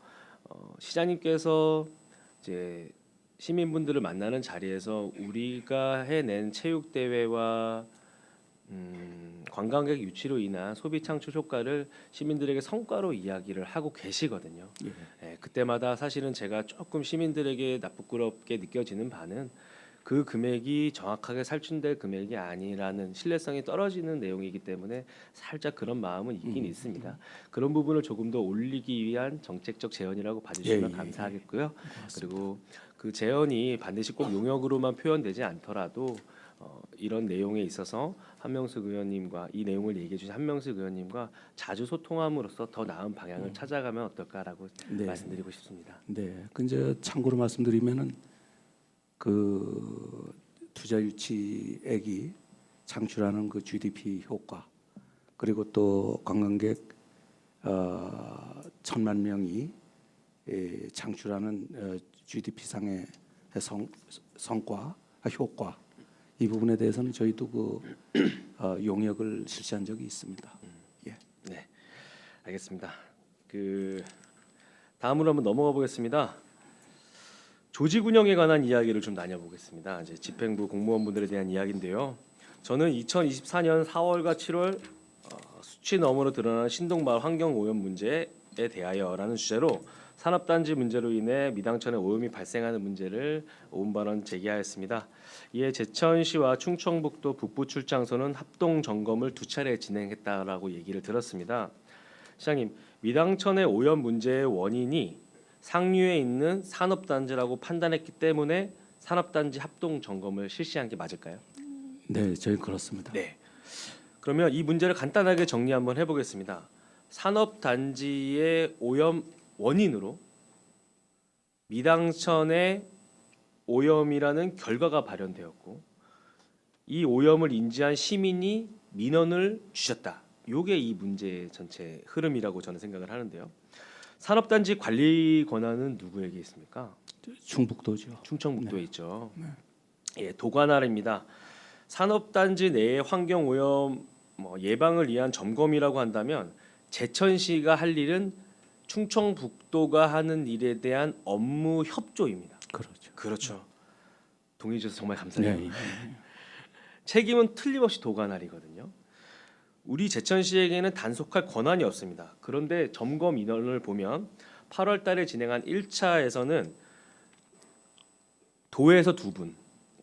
시장님께서 이제 시민분들을 만나는 자리에서 우리가 해낸 체육 대회와 관광객 유치로 인한 소비 창출 효과를 시민들에게 성과로 이야기를 하고 계시거든요. 예, 그때마다 사실은 제가 조금 시민들에게 나쁘끄럽게 느껴지는 바는 그 금액이 정확하게 살춘될 금액이 아니라는 신뢰성이 떨어지는 내용이기 때문에 살짝 그런 마음은 있긴 있습니다. 그런 부분을 조금 더 올리기 위한 정책적 제언이라고 봐주시면 감사하겠고요. 그리고 그 제언이 반드시 꼭 용역으로만 표현되지 않더라도 이런 내용에 있어서 한명숙 의원님과 이 내용을 얘기해 주신 한명숙 의원님과 자주 소통함으로써 더 나은 방향을 찾아가면 어떨까라고 말씀드리고 싶습니다. 네, 이제 참고로 말씀드리면은 그 투자 유치액이 창출하는 그 GDP 효과 그리고 또 관광객 1,000만 명이 창출하는 GDP 상의 성과 효과 이 부분에 대해서는 저희도 용역을 실시한 적이 있습니다. 예. 네, 알겠습니다. 다음으로 한번 넘어가 보겠습니다. 조직 운영에 관한 이야기를 좀 나눠보겠습니다. 이제 집행부 공무원분들에 대한 이야기인데요. 저는 2024년 4월과 7월 수치 너머로 드러나는 신동마을 환경 오염 문제에 대하여라는 주제로 산업단지 문제로 인해 미당천에 오염이 발생하는 문제를 5분 발언 제기하였습니다. 이에 제천시와 충청북도 북부출장소는 합동 점검을 2차례 진행했다라고 얘기를 들었습니다. 시장님, 미당천의 오염 문제의 원인이 상류에 있는 산업단지라고 판단했기 때문에 산업단지 합동 점검을 실시한 게 맞을까요? 네, 저희 그렇습니다. 네. 그러면 이 문제를 간단하게 정리 한번 해보겠습니다. 산업단지의 오염 원인으로 미당천의 오염이라는 결과가 발현되었고 이 오염을 인지한 시민이 민원을 주셨다. 요게 이 문제의 전체 흐름이라고 저는 생각을 하는데요. 산업단지 관리 권한은 누구에게 있습니까? 충북도죠. 충청북도에 있죠. 예, 도관할입니다. 산업단지 내의 환경 오염 예방을 위한 점검이라고 한다면 제천시가 할 일은 충청북도가 하는 일에 대한 업무 협조입니다. 그렇죠. 그렇죠. 동의해 주셔서 정말 감사해요. 네, 책임은 틀림없이 도관할이거든요. 우리 제천시에게는 단속할 권한이 없습니다. 그런데 점검 인원을 보면 8월 달에 진행한 1차에서는 도에서 2분,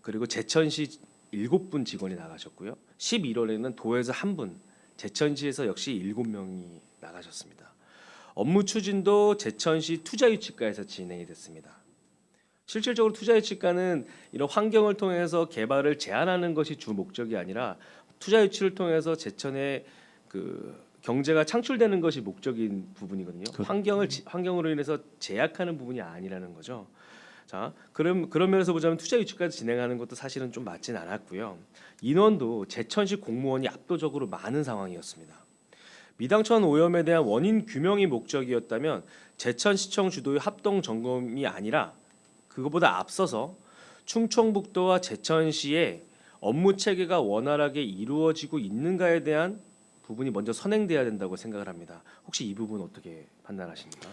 그리고 제천시 7분 직원이 나가셨고요. 11월에는 도에서 1분, 제천시에서 역시 7명이 나가셨습니다. 업무 추진도 제천시 투자유치과에서 진행이 됐습니다. 실질적으로 투자유치과는 이런 환경을 통해서 개발을 제한하는 것이 주 목적이 아니라 투자유치를 통해서 제천의 그 경제가 창출되는 것이 목적인 부분이거든요. 환경으로 인해서 제약하는 부분이 아니라는 거죠. 자, 그런 면에서 보자면 투자 유치까지 진행하는 것도 사실은 좀 맞진 않았고요. 인원도 제천시 공무원이 압도적으로 많은 상황이었습니다. 미당천 오염에 대한 원인 규명이 목적이었다면 제천시청 주도의 합동 점검이 아니라 그것보다 앞서서 충청북도와 제천시의 업무 체계가 원활하게 이루어지고 있는가에 대한 부분이 먼저 선행돼야 된다고 생각을 합니다. 혹시 이 부분 어떻게 판단하십니까?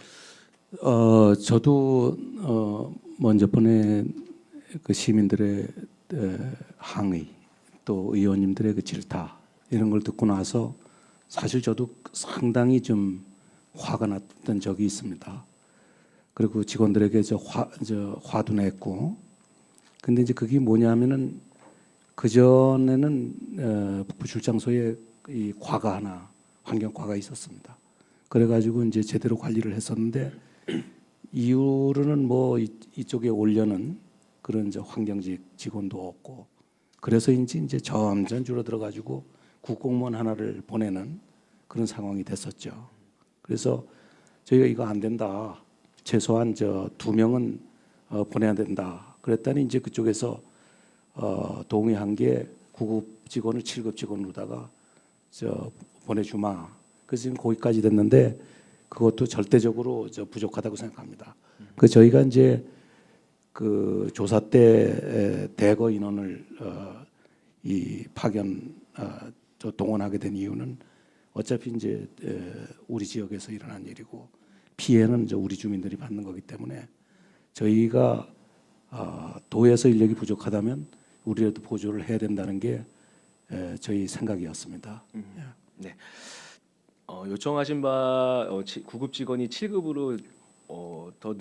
저도 먼저 번에 그 시민들의 항의 또 의원님들의 그 질타 이런 걸 듣고 나서 사실 저도 상당히 좀 화가 났던 적이 있습니다. 그리고 직원들에게 화도 냈고, 근데 이제 그게 뭐냐면은 그 전에는 북부출장소에 이 과가 하나 환경과가 있었습니다. 그래가지고 이제 제대로 관리를 했었는데 이후로는 뭐 이쪽에 올려는 그런 이제 환경직 직원도 없고 그래서인지 이제 점점 줄어들어가지고 국공무원 하나를 보내는 그런 상황이 됐었죠. 그래서 저희가 이거 안 된다. 최소한 2명은 보내야 된다. 그랬더니 이제 그쪽에서 동의한 게 9급 직원을 7급 직원으로다가 보내주마. 그래서 지금 거기까지 됐는데 그것도 절대적으로 부족하다고 생각합니다. 그 저희가 이제 그 조사 때 대거 인원을 이 파견 동원하게 된 이유는 어차피 이제 우리 지역에서 일어난 일이고 피해는 이제 우리 주민들이 받는 거기 때문에 저희가 도에서 인력이 부족하다면 우리라도 보조를 해야 된다는 게 저희 생각이었습니다. 네. 요청하신 바 9급 직원이 7급으로 더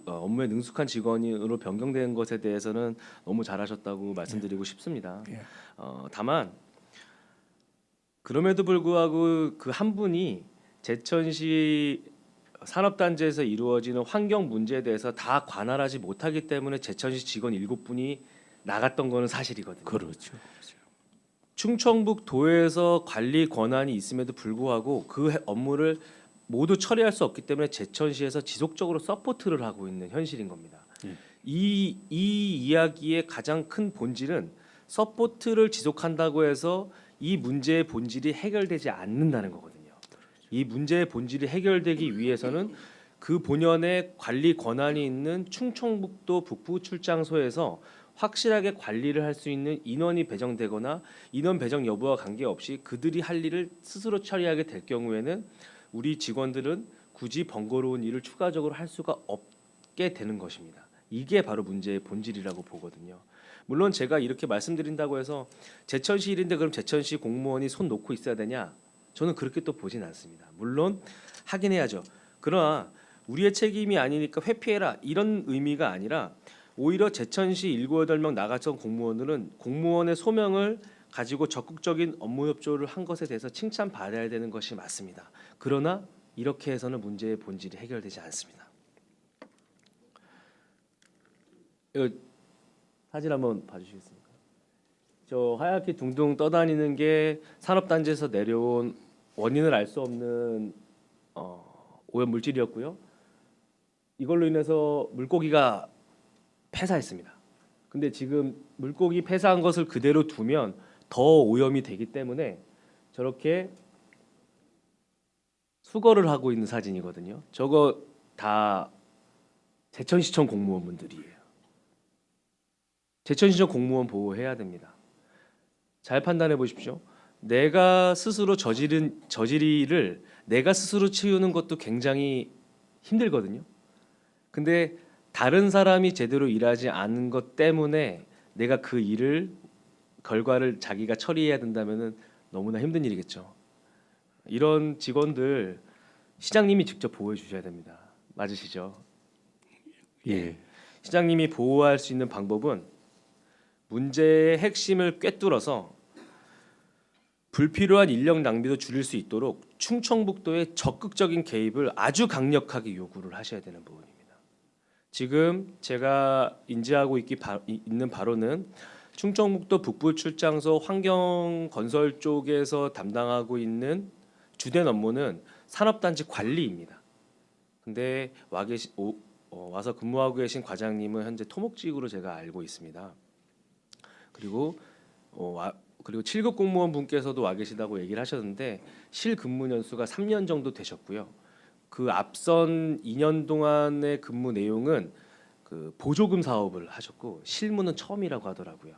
업무에 능숙한 직원으로 변경된 것에 대해서는 너무 잘하셨다고 말씀드리고 싶습니다. 예. 다만 그럼에도 불구하고 그 한 분이 제천시 산업단지에서 이루어지는 환경 문제에 대해서 다 관할하지 못하기 때문에 제천시 직원 7분이 나갔던 거는 사실이거든요. 그렇죠. 충청북 도에서 관리 권한이 있음에도 불구하고 그 업무를 모두 처리할 수 없기 때문에 제천시에서 지속적으로 서포트를 하고 있는 현실인 겁니다. 이 이야기의 가장 큰 본질은 서포트를 지속한다고 해서 이 문제의 본질이 해결되지 않는다는 거거든요. 이 문제의 본질이 해결되기 위해서는 그 본연의 관리 권한이 있는 충청북도 북부출장소에서 확실하게 관리를 할 수 있는 인원이 배정되거나 인원 배정 여부와 관계없이 그들이 할 일을 스스로 처리하게 될 경우에는 우리 직원들은 굳이 번거로운 일을 추가적으로 할 수가 없게 되는 것입니다. 이게 바로 문제의 본질이라고 보거든요. 물론 제가 이렇게 말씀드린다고 해서 제천시 일인데 그럼 제천시 공무원이 손 놓고 있어야 되냐? 저는 그렇게 또 보진 않습니다. 물론 하긴 해야죠. 그러나 우리의 책임이 아니니까 회피해라 이런 의미가 아니라 오히려 제천시 7, 8명 나갔던 공무원들은 공무원의 소명을 가지고 적극적인 업무 협조를 한 것에 대해서 칭찬받아야 되는 것이 맞습니다. 그러나 이렇게 해서는 문제의 본질이 해결되지 않습니다. 이거 사진 한번 봐주시겠습니까? 저 하얗게 둥둥 떠다니는 게 산업단지에서 내려온 원인을 알 수 없는 오염 물질이었고요. 이걸로 인해서 물고기가 폐사했습니다. 근데 지금 물고기 폐사한 것을 그대로 두면 더 오염이 되기 때문에 저렇게 수거를 하고 있는 사진이거든요. 저거 다 제천시청 공무원분들이에요. 제천시청 공무원 보호해야 됩니다. 잘 판단해 보십시오. 내가 스스로 저지른 저지리를 내가 스스로 치우는 것도 굉장히 힘들거든요. 근데 다른 사람이 제대로 일하지 않은 것 때문에 내가 그 일을 결과를 자기가 처리해야 된다면은 너무나 힘든 일이겠죠. 이런 직원들 시장님이 직접 보호해 주셔야 됩니다. 맞으시죠? 예. 시장님이 보호할 수 있는 방법은 문제의 핵심을 꿰뚫어서 불필요한 인력 낭비도 줄일 수 있도록 충청북도의 적극적인 개입을 아주 강력하게 요구를 하셔야 되는 부분입니다. 지금 제가 인지하고 있는 바로는 충청북도 북부 출장소 환경건설 쪽에서 담당하고 있는 주된 업무는 산업단지 관리입니다. 근데 와서 근무하고 계신 과장님은 현재 토목직으로 제가 알고 있습니다. 그리고 7급 공무원 분께서도 와 계시다고 얘기를 하셨는데 실근무 연수가 3년 정도 되셨고요. 그 앞선 2년 동안의 근무 내용은 그 보조금 사업을 하셨고 실무는 처음이라고 하더라고요.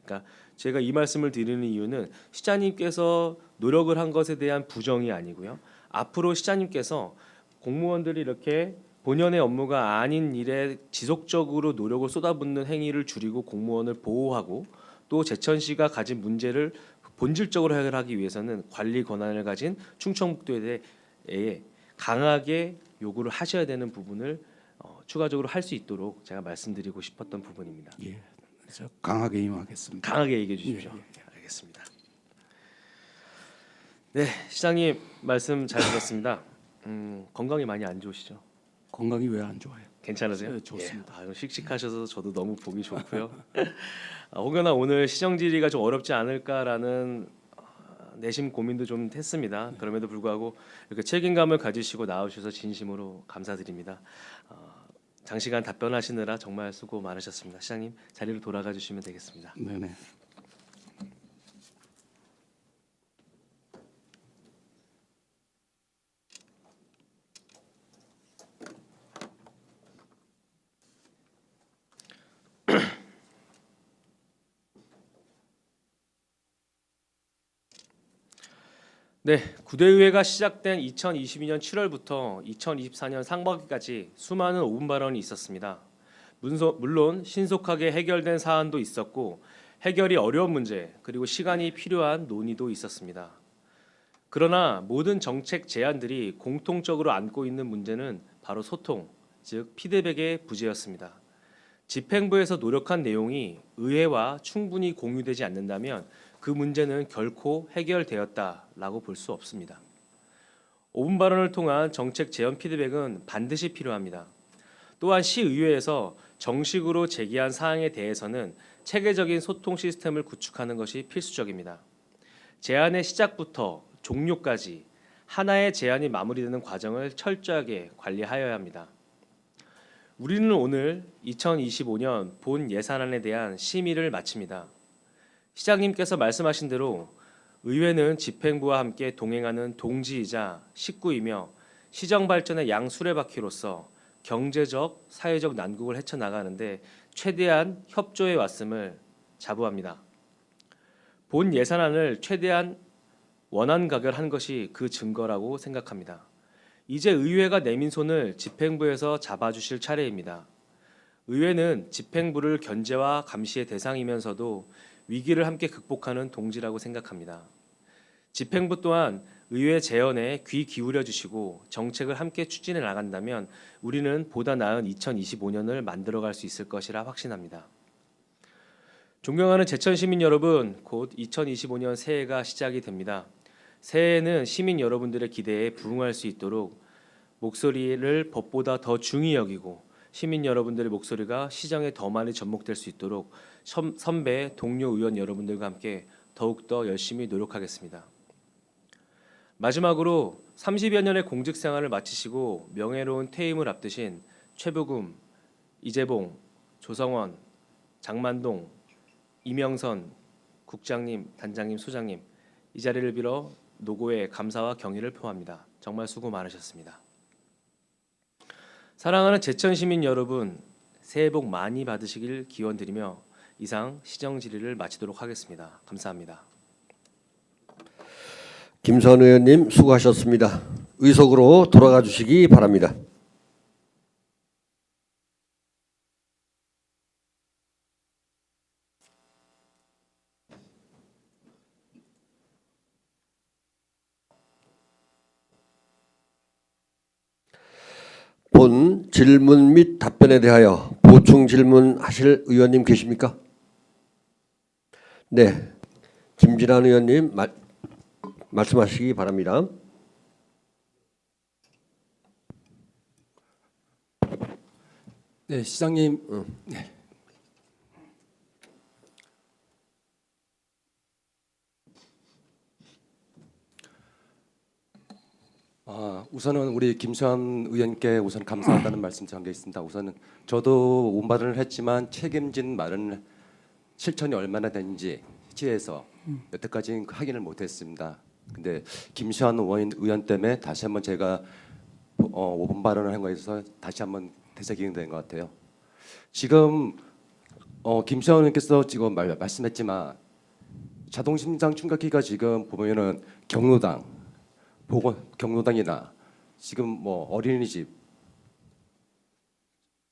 그러니까 제가 이 말씀을 드리는 이유는 시장님께서 노력을 한 것에 대한 부정이 아니고요. 앞으로 시장님께서 공무원들이 이렇게 본연의 업무가 아닌 일에 지속적으로 노력을 쏟아붓는 행위를 줄이고 공무원을 보호하고 또 제천시가 가진 문제를 본질적으로 해결하기 위해서는 관리 권한을 가진 충청북도에 대해 강하게 요구를 하셔야 되는 부분을 추가적으로 할 수 있도록 제가 말씀드리고 싶었던 부분입니다. 예. 그래서 강하게 임하겠습니다. 강하게 얘기해 주십시오. 알겠습니다. 네, 시장님 말씀 잘 들었습니다. 건강이 많이 안 좋으시죠? 건강이 왜 안 좋아요? 괜찮으세요? 네, 좋습니다. 예, 씩씩하셔서 저도 너무 보기 좋고요. 혹여나 오늘 시정 질의가 좀 어렵지 않을까라는 내심 고민도 좀 했습니다. 그럼에도 불구하고 이렇게 책임감을 가지시고 나오셔서 진심으로 감사드립니다. 장시간 답변하시느라 정말 수고 많으셨습니다. 시장님 자리로 돌아가 주시면 되겠습니다. 네네. 네, 구대의회가 시작된 2022년 7월부터 2024년 상반기까지 수많은 5분 발언이 있었습니다. 물론 신속하게 해결된 사안도 있었고 해결이 어려운 문제 그리고 시간이 필요한 논의도 있었습니다. 그러나 모든 정책 제안들이 공통적으로 안고 있는 문제는 바로 소통, 즉 피드백의 부재였습니다. 집행부에서 노력한 내용이 의회와 충분히 공유되지 않는다면 그 문제는 결코 해결되었다라고 볼 수 없습니다. 5분 발언을 통한 정책 제안 피드백은 반드시 필요합니다. 또한 시의회에서 정식으로 제기한 사항에 대해서는 체계적인 소통 시스템을 구축하는 것이 필수적입니다. 제안의 시작부터 종료까지 하나의 제안이 마무리되는 과정을 철저하게 관리하여야 합니다. 우리는 오늘 2025년 본 예산안에 대한 심의를 마칩니다. 시장님께서 말씀하신 대로 의회는 집행부와 함께 동행하는 동지이자 식구이며 시정 발전의 양 수레바퀴로서 경제적, 사회적 난국을 헤쳐나가는데 최대한 협조해 왔음을 자부합니다. 본 예산안을 최대한 원안 가결한 것이 그 증거라고 생각합니다. 이제 의회가 내민 손을 집행부에서 잡아주실 차례입니다. 의회는 집행부를 견제와 감시의 대상이면서도 위기를 함께 극복하는 동지라고 생각합니다. 집행부 또한 의회 재연에 귀 기울여 주시고 정책을 함께 추진해 나간다면 우리는 보다 나은 2025년을 만들어갈 수 있을 것이라 확신합니다. 존경하는 제천 시민 여러분, 곧 2025년 새해가 시작이 됩니다. 새해에는 시민 여러분들의 기대에 부응할 수 있도록 목소리를 법보다 더 중히 여기고 시민 여러분들의 목소리가 시정에 더 많이 접목될 수 있도록 선배, 동료 의원 여러분들과 함께 더욱더 열심히 노력하겠습니다. 마지막으로 30여 년의 공직 생활을 마치시고 명예로운 퇴임을 앞두신 최부금, 이재봉, 조성원, 장만동, 이명선 국장님, 단장님, 소장님, 이 자리를 빌어 노고에 감사와 경의를 표합니다. 정말 수고 많으셨습니다. 사랑하는 제천 시민 여러분, 새해 복 많이 받으시길 기원드리며 이상 시정 질의를 마치도록 하겠습니다. 감사합니다. 김선 의원님 수고하셨습니다. 의석으로 돌아가 주시기 바랍니다. 본 질문 및 답변에 대하여 보충 질문하실 의원님 계십니까? 네, 김진환 의원님 말씀하시기 바랍니다. 네, 시장님. 네. 우선은 우리 김수환 의원께 우선 감사하다는 말씀 전하겠습니다. 우선은 저도 운발언을 했지만 책임진 말은 실천이 얼마나 되는지 시에서 여태까지 확인을 못했습니다. 근데 김수환 의원 때문에 다시 한번 제가 5분 발언을 한 거에 있어서 다시 한번 되새기게 된 것 같아요. 지금 김수환 의원께서 지금 말씀했지만 자동심장 충격기가 지금 보면은 경로당이나 지금 뭐 어린이집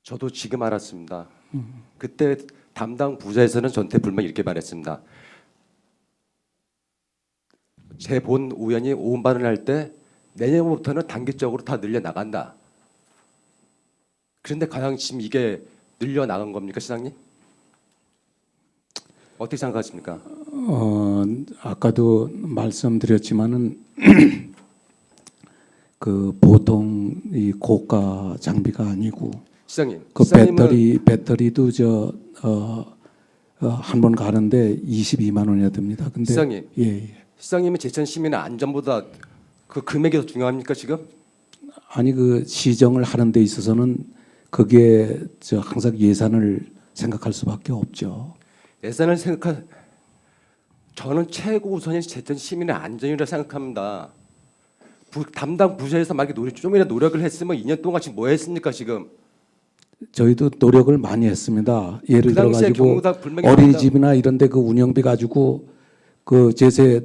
저도 지금 알았습니다. 그때 담당 부서에서는 전태불명 이렇게 말했습니다. 제 본 의원이 오은 발언을 할 때 내년부터는 단계적으로 다 늘려 나간다. 그런데 과연 지금 이게 늘려 나간 겁니까, 시장님? 어떻게 생각하십니까? 아까도 말씀드렸지만은 그 보통 이 고가 장비가 아니고 시장님, 그 시장님은 배터리도 한 번 가는데 22만 원이나 듭니다. 근데 시장님, 예. 시장님은 제천 시민의 안전보다 그 금액이 더 중요합니까 지금? 아니 그 시정을 하는 데 있어서는 그게 항상 예산을 생각할 수밖에 없죠. 예산을 저는 최고 우선이 제천 시민의 안전이라 생각합니다. 담당 부서에서 만약에 좀이라도 노력을 했으면 2년 동안 지금 뭐 했습니까 지금? 저희도 노력을 많이 했습니다. 예를 그 들어 당시에 가지고 경로당 불명예 어린이집이나 이런 데 그 운영비 가지고 그 제세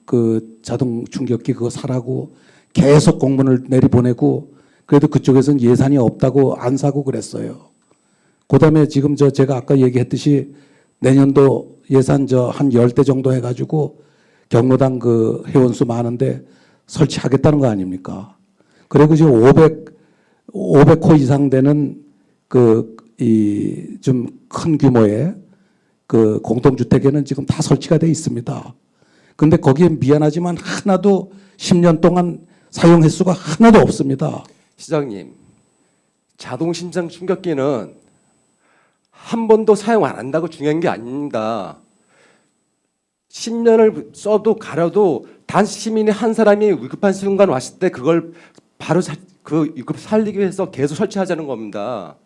그 자동 충격기 그거 사라고 계속 공문을 내리보내고 그래도 그쪽에서는 예산이 없다고 안 사고 그랬어요. 그다음에 지금 제가 아까 얘기했듯이 내년도 예산 한 10대 정도 해 가지고 경로당 그 회원수 많은데 설치하겠다는 거 아닙니까? 그리고 지금 500호 이상 되는 좀 큰 규모의 그 공동주택에는 지금 다 설치가 돼 있습니다. 근데 거기에 미안하지만 하나도 10년 동안 사용 횟수가 하나도 없습니다. 시장님, 자동 심장 충격기는 한 번도 사용 안 한다고 중요한 게 아닙니다. 10년을 써도 가려도 단 시민이 한 사람이 위급한 순간 왔을 때 그걸 바로 그 위급 살리기 위해서 계속 설치하자는 겁니다.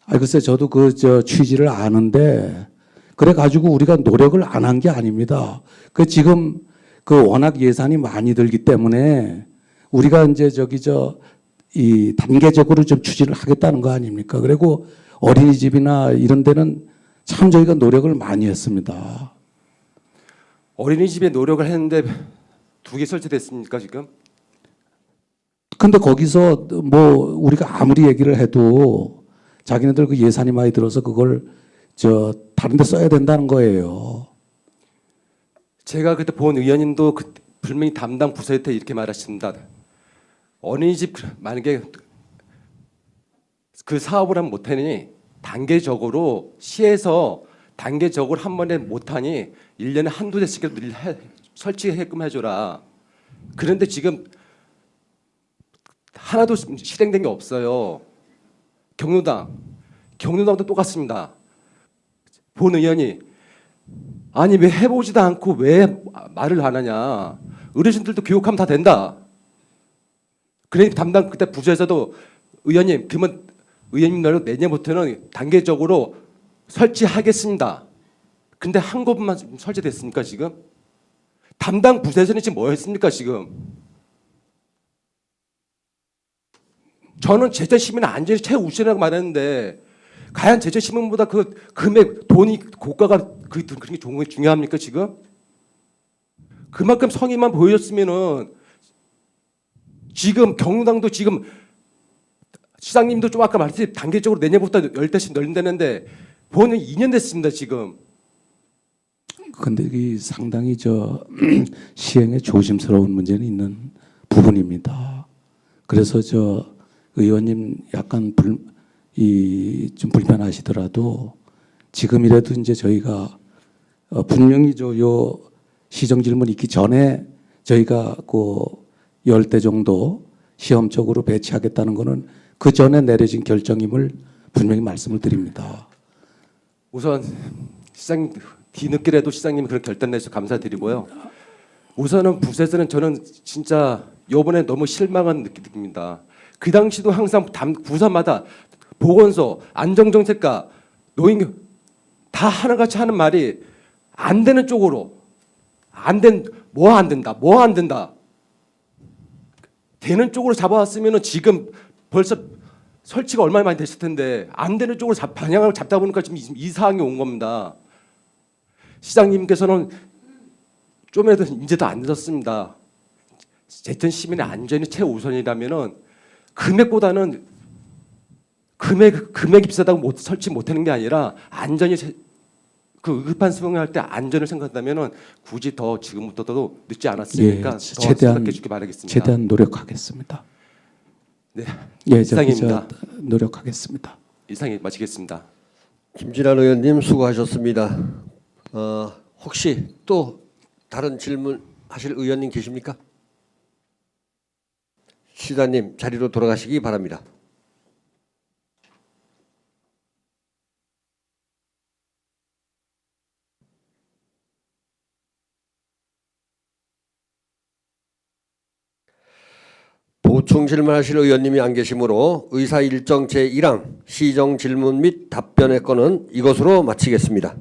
글쎄 저도 취지를 아는데 그래 가지고 우리가 노력을 안 한 게 아닙니다. 지금 워낙 예산이 많이 들기 때문에 우리가 이제 이 단계적으로 좀 추진을 하겠다는 거 아닙니까? 그리고 어린이집이나 이런 데는 참 저희가 노력을 많이 했습니다. 어린이집에 노력을 했는데 2개 설치됐습니까 지금? 근데 거기서 뭐 우리가 아무리 얘기를 해도 자기네들 그 예산이 많이 들어서 그걸 다른 데 써야 된다는 거예요. 제가 그때 본 의원님도 분명히 담당 부서한테 이렇게 말하십니다. 어린이집 만약에 그 사업을 하면 못하니 단계적으로 시에서 단계적으로 한 번에 못하니 1년에 한두 대씩이라도 설치게끔 해줘라. 그런데 지금 하나도 실행된 게 없어요. 경로당도 똑같습니다. 본 의원이 아니 왜 해보지도 않고 왜 말을 안 하냐. 어르신들도 교육하면 다 된다. 그래 담당 그때 부서에서도 의원님 그러면 의원님들은 내년부터는 단계적으로 설치하겠습니다. 근데 한 곳만 설치됐습니까 지금? 담당 부서에서는 지금 뭐 했습니까 지금? 저는 제천시민의 안전이 최우선이라고 말했는데 과연 제천시민보다 그 금액 돈이 고가가 그런 게 중요합니까 지금? 그만큼 성의만 보여줬으면은 지금 경로당도 지금 시장님도 좀 아까 말했듯이 단계적으로 내년부터 10대씩 늘린다는데 본은 2년 됐습니다 지금. 근데 이 상당히 시행에 조심스러운 문제는 있는 부분입니다. 그래서 의원님 약간 좀 불편하시더라도 지금이라도 이제 저희가 분명히 요 시정 질문 있기 전에 저희가 그 10대 정도 시험적으로 배치하겠다는 거는 그 전에 내려진 결정임을 분명히 말씀을 드립니다. 우선 시장님 뒤늦게라도 시장님이 그런 결단 내서 감사드리고요. 우선은 부서에서는 저는 진짜 이번에 너무 실망한 느낌입니다. 그 당시도 항상 부서마다 보건소, 안정정책과 노인 다 하나같이 하는 말이 안 되는 쪽으로 뭐 안 된다. 되는 쪽으로 잡아왔으면 지금 벌써 설치가 얼마나 많이 됐을 텐데 안 되는 쪽으로 방향을 잡다 보니까 지금 이 상황이 온 겁니다. 시장님께서는 좀이라도 이제도 안 늦었습니다. 제천 시민의 안전이 최우선이라면은 금액보다는 금액이 비싸다고 설치 못하는 게 아니라 안전이 그 급한 수용할 때 안전을 생각한다면은 굳이 더 지금부터도 늦지 않았으니까 더 생각해 주길 바라겠습니다. 최대한 노력하겠습니다. 네, 이상입니다. 노력하겠습니다. 이상이 마치겠습니다. 김진환 의원님 수고하셨습니다. 혹시 또 다른 질문 하실 의원님 계십니까? 시장님 자리로 돌아가시기 바랍니다. 보충 질문하실 의원님이 안 계시므로 의사 일정 제1항 시정 질문 및 답변의 건은 이것으로 마치겠습니다.